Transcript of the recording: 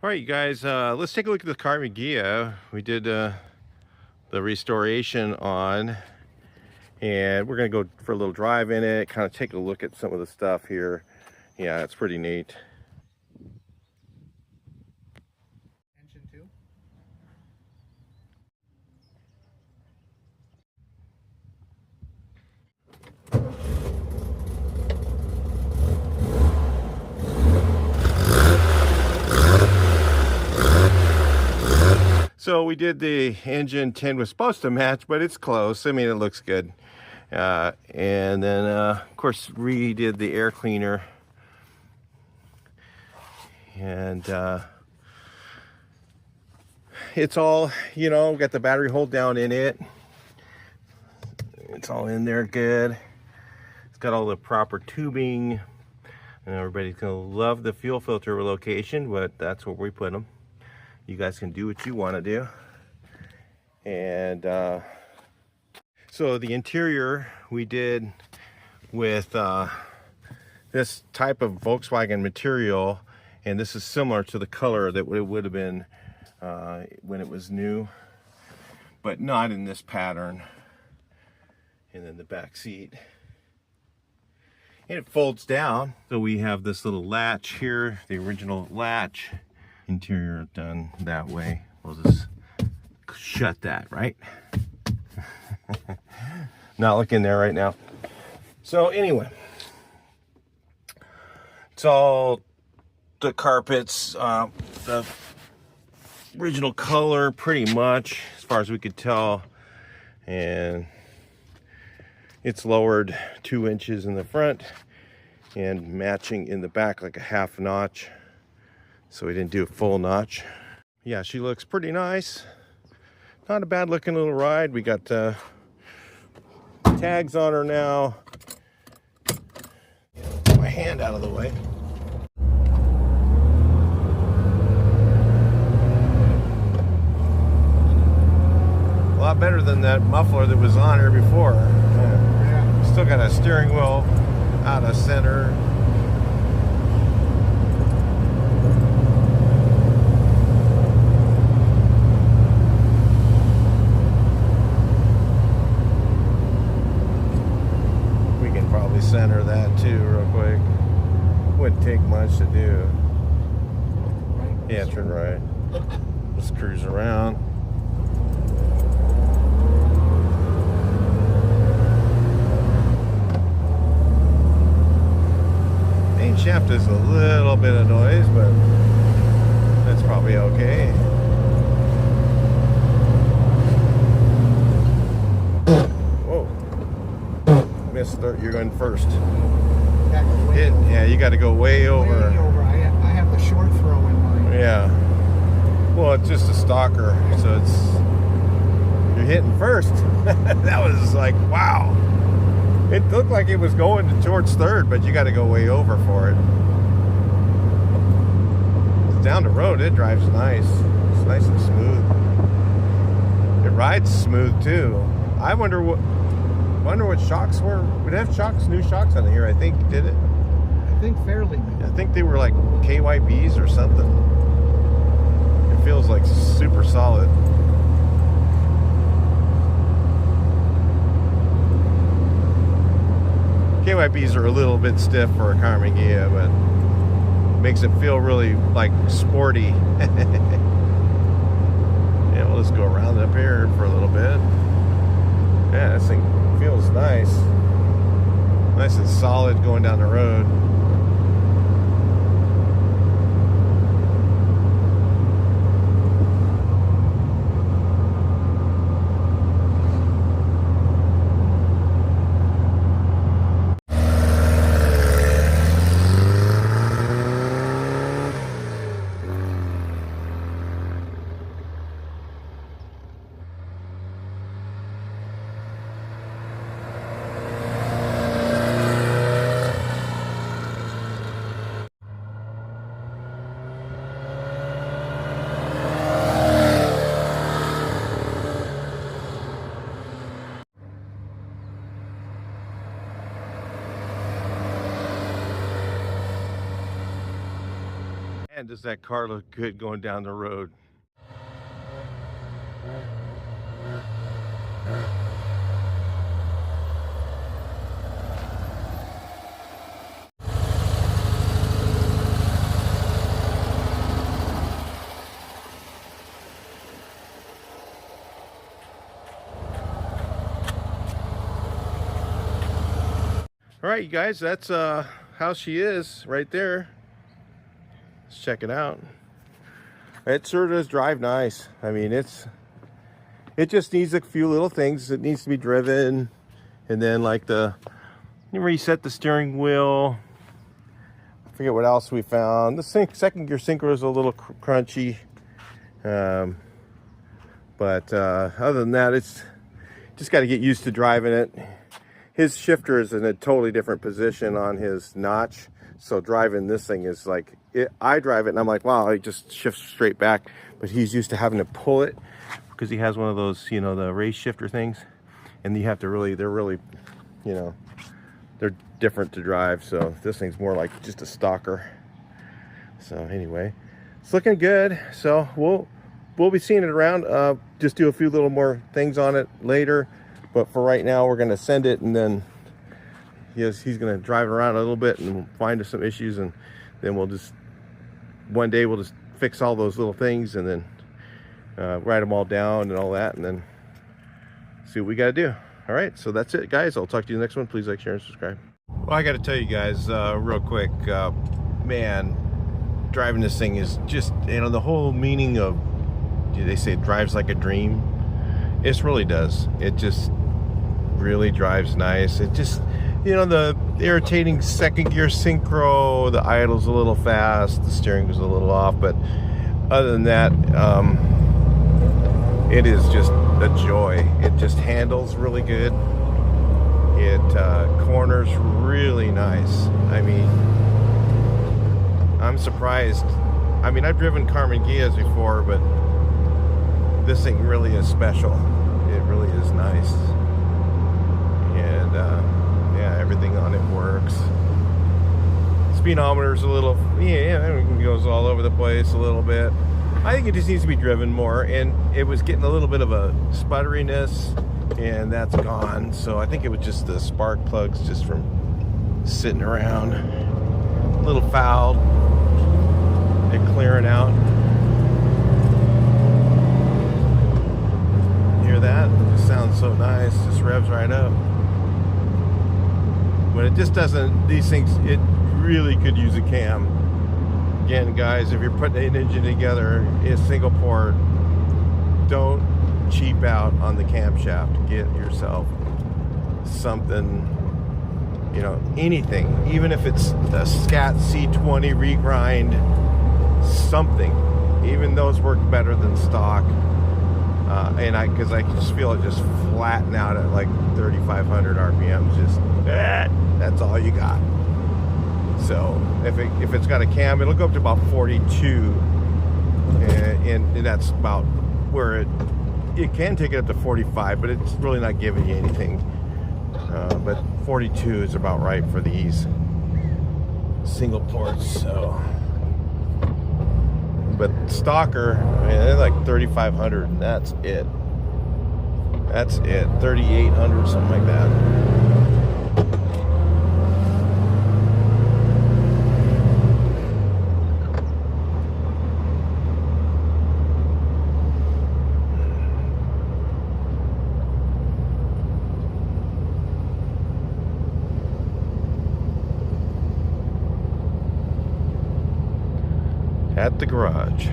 All right, you guys, let's take a look at the Karmann Ghia. We did the restoration on, and we're gonna go for a little drive in it, kind of take a look at some of the stuff here. Yeah, it's pretty neat. Engine 2. So we did the engine 10 was supposed to match, but it's close. I mean, it looks good. And then, of course, redid the air cleaner. And it's all, you know, got the battery hold down in it. It's all in there good. It's got all the proper tubing. And everybody's gonna love the fuel filter location, but that's where we put them. You guys can do what you want to do. And so the interior we did with this type of Volkswagen material, and this is similar to the color that it would have been when it was new, but not in this pattern. And then the back seat, and it folds down, so we have this little latch here, the original latch. Interior done that way. We'll just shut that, right? Not looking there right now. So anyway, it's all the carpets, the original color pretty much as far as we could tell, and it's lowered 2 inches in the front and matching in the back like a half notch. So we didn't do a full notch. Yeah, she looks pretty nice. Not a bad looking little ride. We got tags on her now. Get my hand out of the way. A lot better than that muffler that was on her before. Yeah. Still got a steering wheel out of center. Center that too real quick. Wouldn't take much to do. Yeah, turn right. Let's cruise around. Main shaft is a little bit of noise, but that's probably okay. You're going first. Yeah, you got to go way over. Way over. I have the short throw in mind. Yeah. Well, it's just a stalker, so you're hitting first. That was like, wow. It looked like it was going towards third, but you got to go way over for it. Down the road, it drives nice. It's nice and smooth. It rides smooth too. I wonder what shocks were. We'd have shocks, new shocks on here, I think, did it? I think fairly new. I think they were like KYBs or something. It feels like super solid. KYBs are a little bit stiff for a Karmann Ghia, but makes it feel really like sporty. Yeah, we'll just go around up here for a little bit. Yeah, this thing feels nice. Nice and solid going down the road. Man, does that car look good going down the road. All right, you guys, that's how she is right there. Let's check it out. It sure does drive nice. I mean, it just needs a few little things. It needs to be driven, and then like you reset the steering wheel. I forget what else we found. The second gear synchro is a little crunchy, but other than that, it's just got to get used to driving it. His shifter is in a totally different position on his notch, so driving this thing is like, I drive it and I'm like, wow, it just shifts straight back, but he's used to having to pull it because he has one of those, you know, the race shifter things, and you have to really, they're really, you know, they're different to drive, so this thing's more like just a stalker. So anyway, it's looking good, so we'll be seeing it around. Just do a few little more things on it later. But for right now, we're going to send it, and then he's going to drive it around a little bit and find us some issues, and then we'll just, one day we'll just fix all those little things, and then write them all down and all that, and then see what we got to do. All right, so that's it, guys. I'll talk to you in the next one. Please like, share, and subscribe. Well, I got to tell you guys real quick, man, driving this thing is just, you know, the whole meaning of, they say it drives like a dream. It really does. It just really drives nice. It just, you know, the irritating second gear synchro, the idle's a little fast, the steering was a little off, but other than that, it is just a joy. It just handles really good. It corners really nice. I mean, I'm surprised. I mean, I've driven Karmann Ghias before, but this thing really is special. It really is nice. And yeah, everything on it works. Speedometer's a little, yeah, it goes all over the place a little bit. I think it just needs to be driven more, and it was getting a little bit of a sputteriness, and that's gone. So I think it was just the spark plugs just from sitting around. A little fouled. They're clearing out. That just sounds so nice, just revs right up. But it just doesn't, these things, it really could use a cam. Again, guys, if you're putting an engine together in a single port, don't cheap out on the camshaft. Get yourself something, you know, anything, even if it's a Scat C20 regrind, something. Even those work better than stock. And because I just feel it just flatten out at like 3,500 RPMs. Just that's all you got. So if it's got a cam, it'll go up to about 42, and that's about where it can take it up to 45, but it's really not giving you anything. But 42 is about right for these single ports. So. But stalker, man, they're like 3,500, and that's it. That's it. 3,800, something like that. At the garage.